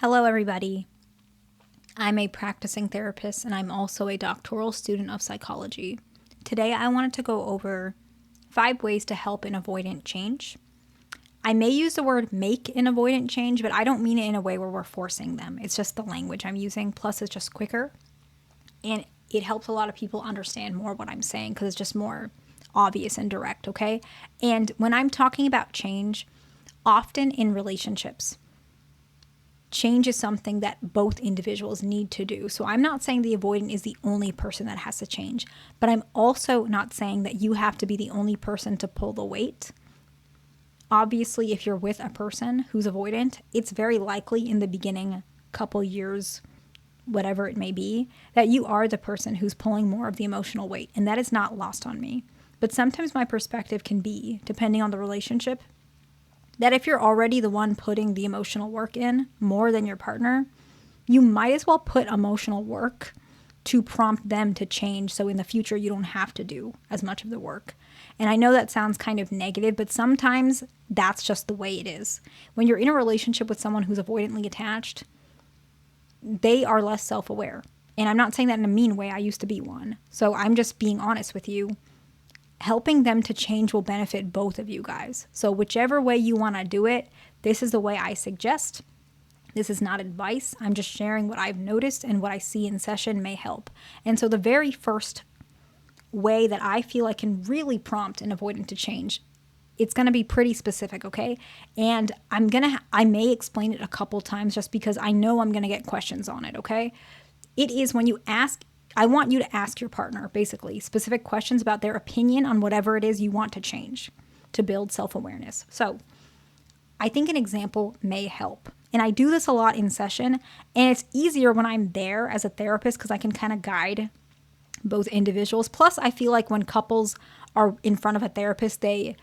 Hello, everybody. I'm a practicing therapist and I'm also a doctoral student of psychology. Today, I wanted to go over 5 ways to help an avoidant change. I may use the word make an avoidant change, but I don't mean it in a way where we're forcing them. It's just the language I'm using, plus it's just quicker. And it helps a lot of people understand more what I'm saying because it's just more obvious and direct, okay? And when I'm talking about change, often in relationships, change is something that both individuals need to do. So I'm not saying the avoidant is the only person that has to change, but I'm also not saying that you have to be the only person to pull the weight. Obviously, if you're with a person who's avoidant, it's very likely in the beginning, couple years, whatever it may be, that you are the person who's pulling more of the emotional weight. And that is not lost on me. But sometimes my perspective can be, depending on the relationship, that if you're already the one putting the emotional work in more than your partner, you might as well put emotional work to prompt them to change so in the future you don't have to do as much of the work. And I know that sounds kind of negative, but sometimes that's just the way it is. When you're in a relationship with someone who's avoidantly attached, they are less self-aware. And I'm not saying that in a mean way. I used to be one. So I'm just being honest with you. Helping them to change will benefit both of you guys. So whichever way you want to do it, this is the way I suggest. This is not advice. I'm just sharing what I've noticed and what I see in session may help. And so the very first way that I feel I can really prompt an avoidant to change, it's going to be pretty specific, okay? And I may explain it a couple times just because I know I'm going to get questions on it, okay? It is when you ask, I want you to ask your partner, basically, specific questions about their opinion on whatever it is you want to change to build self-awareness. So I think an example may help. And I do this a lot in session, and it's easier when I'm there as a therapist because I can kind of guide both individuals. Plus, I feel like when couples are in front of a therapist, they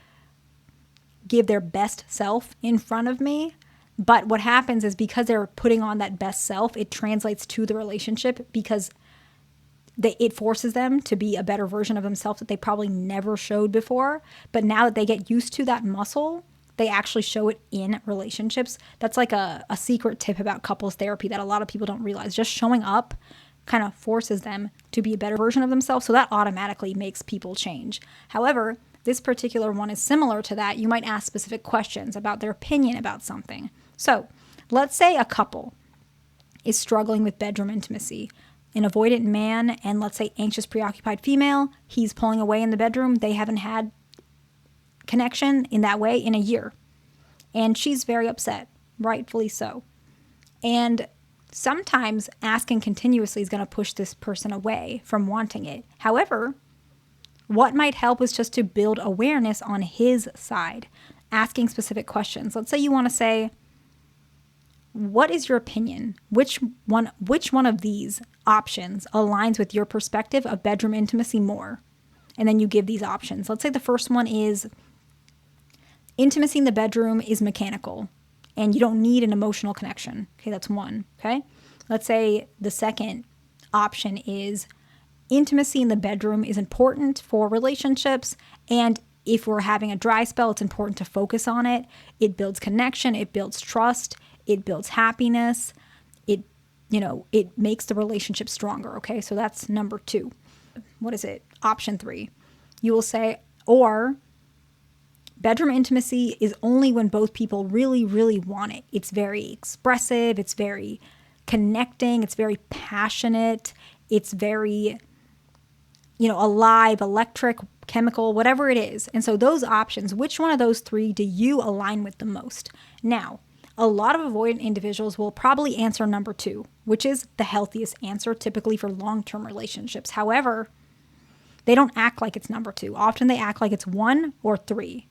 give their best self in front of me. But what happens is because they're putting on that best self, it translates to the relationship because it forces them to be a better version of themselves that they probably never showed before. But now that they get used to that muscle, they actually show it in relationships. That's like a secret tip about couples therapy that a lot of people don't realize. Just showing up kind of forces them to be a better version of themselves. So that automatically makes people change. However, this particular one is similar to that. You might ask specific questions about their opinion about something. So let's say a couple is struggling with bedroom intimacy. An avoidant man and let's say anxious, preoccupied female, he's pulling away in the bedroom. They haven't had connection in that way in a year. And she's very upset, rightfully so. And sometimes asking continuously is going to push this person away from wanting it. However, what might help is just to build awareness on his side, asking specific questions. Let's say you want to say, what is your opinion? Which one of these options aligns with your perspective of bedroom intimacy more? And then you give these options. Let's say the first one is intimacy in the bedroom is mechanical and you don't need an emotional connection. Okay, that's one. Okay. Let's say the second option is intimacy in the bedroom is important for relationships, and if we're having a dry spell, it's important to focus on it. It builds connection, it builds trust, it builds happiness. It makes the relationship stronger. Okay, so that's number 2. What is it? Option 3. You will say, or bedroom intimacy is only when both people really, really want it. It's very expressive. It's very connecting. It's very passionate. It's very, alive, electric, chemical, whatever it is. And so those options, which one of those 3 do you align with the most? Now, a lot of avoidant individuals will probably answer number 2, which is the healthiest answer typically for long-term relationships. However, they don't act like it's number 2. Often they act like it's 1 or 3.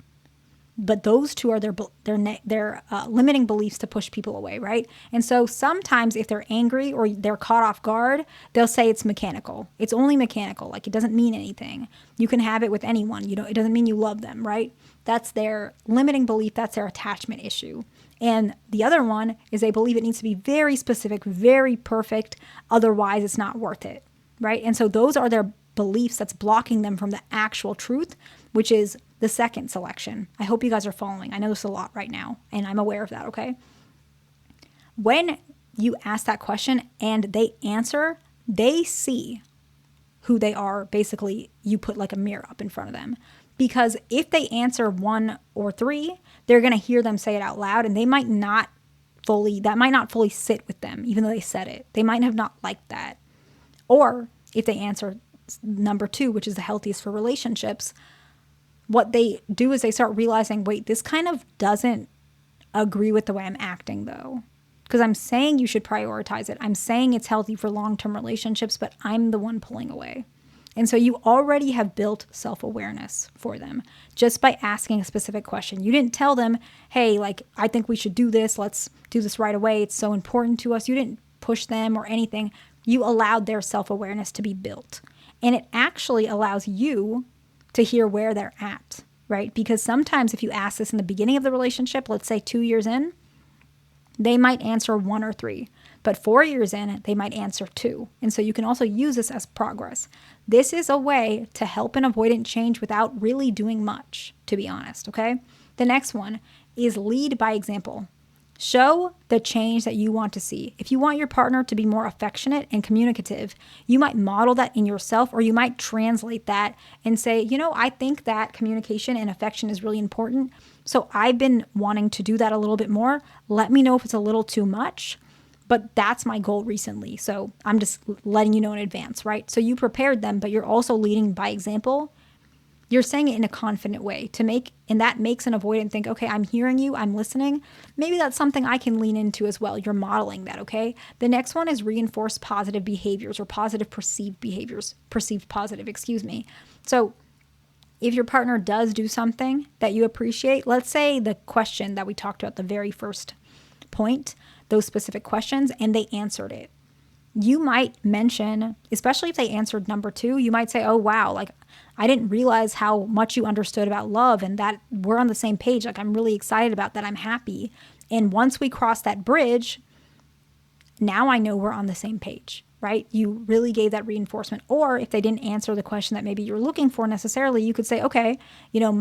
But those 2 are their limiting beliefs to push people away, right? And so sometimes if they're angry or they're caught off guard, they'll say it's mechanical. It's only mechanical. Like it doesn't mean anything. You can have it with anyone. It doesn't mean you love them, right? That's their limiting belief. That's their attachment issue. And the other one is they believe it needs to be very specific, very perfect. Otherwise, it's not worth it, right? And so those are their beliefs that's blocking them from the actual truth, which is the second selection. I hope you guys are following. I know this a lot right now, and I'm aware of that, okay? When you ask that question and they answer, they see who they are. Basically, you put like a mirror up in front of them. Because if they answer 1 or 3, they're going to hear them say it out loud, and that might not fully sit with them, even though they said it. They might have not liked that. Or if they answer number 2, which is the healthiest for relationships, what they do is they start realizing, wait, this kind of doesn't agree with the way I'm acting though. Because I'm saying you should prioritize it. I'm saying it's healthy for long-term relationships, but I'm the one pulling away. And so you already have built self-awareness for them just by asking a specific question. You didn't tell them, hey, like, I think we should do this. Let's do this right away. It's so important to us. You didn't push them or anything. You allowed their self-awareness to be built. And it actually allows you to hear where they're at, right? Because sometimes if you ask this in the beginning of the relationship, let's say 2 years in, they might answer 1 or 3. But 4 years in, they might answer 2. And so you can also use this as progress. This is a way to help an avoidant change without really doing much, to be honest, okay? The next one is lead by example. Show the change that you want to see. If you want your partner to be more affectionate and communicative, you might model that in yourself, or you might translate that and say, you know, I think that communication and affection is really important. So I've been wanting to do that a little bit more. Let me know if it's a little too much. But that's my goal recently. So I'm just letting you know in advance, right? So you prepared them, but you're also leading by example. You're saying it in a confident way and that makes an avoidant think, okay, I'm hearing you, I'm listening. Maybe that's something I can lean into as well. You're modeling that, okay? The next one is reinforce positive behaviors or positive perceived behaviors, perceived positive, So if your partner does do something that you appreciate, let's say the question that we talked about, the very first point, those specific questions, and they answered it. You might mention, especially if they answered number 2, you might say, oh, wow, like I didn't realize how much you understood about love and that we're on the same page. Like I'm really excited about that. I'm happy. And once we cross that bridge, now I know we're on the same page, right? You really gave that reinforcement. Or if they didn't answer the question that maybe you're looking for necessarily, you could say, okay, you know,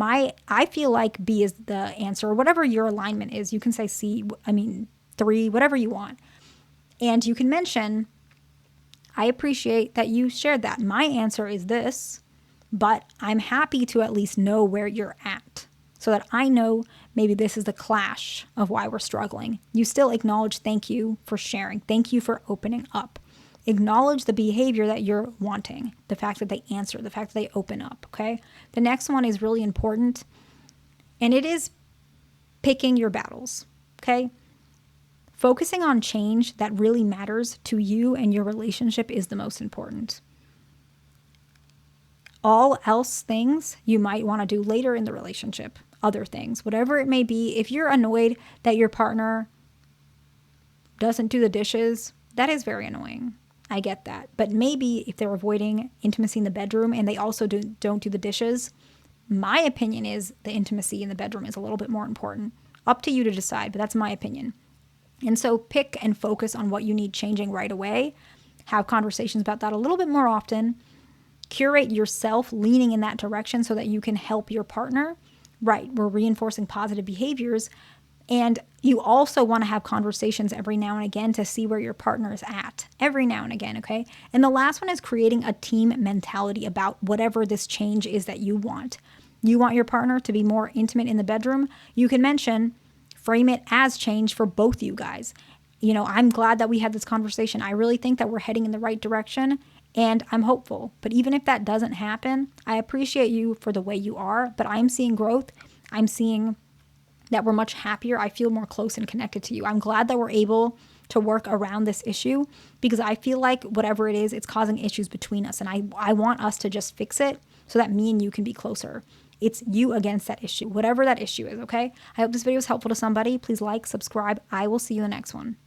I feel like B is the answer, or whatever your alignment is. You can say C, 3, whatever you want. And you can mention, I appreciate that you shared that. My answer is this, but I'm happy to at least know where you're at so that I know maybe this is the clash of why we're struggling. You still acknowledge, thank you for sharing. Thank you for opening up. Acknowledge the behavior that you're wanting, the fact that they answer, the fact that they open up, okay? The next one is really important, and it is picking your battles, okay? Focusing on change that really matters to you and your relationship is the most important. All else things you might want to do later in the relationship, other things, whatever it may be. If you're annoyed that your partner doesn't do the dishes, that is very annoying. I get that. But maybe if they're avoiding intimacy in the bedroom and they also don't do the dishes, my opinion is the intimacy in the bedroom is a little bit more important. Up to you to decide, but that's my opinion. And so pick and focus on what you need changing right away. Have conversations about that a little bit more often. Curate yourself leaning in that direction so that you can help your partner. Right, we're reinforcing positive behaviors. And you also want to have conversations every now and again to see where your partner is at. Every now and again, okay? And the last one is creating a team mentality about whatever this change is that you want. You want your partner to be more intimate in the bedroom. You can frame it as change for both you guys. You know, I'm glad that we had this conversation. I really think that we're heading in the right direction and I'm hopeful. But even if that doesn't happen, I appreciate you for the way you are, but I'm seeing growth. I'm seeing that we're much happier. I feel more close and connected to you. I'm glad that we're able to work around this issue because I feel like whatever it is, it's causing issues between us. And I want us to just fix it so that me and you can be closer. It's you against that issue, whatever that issue is, okay? I hope this video is helpful to somebody. Please like, subscribe. I will see you in the next one.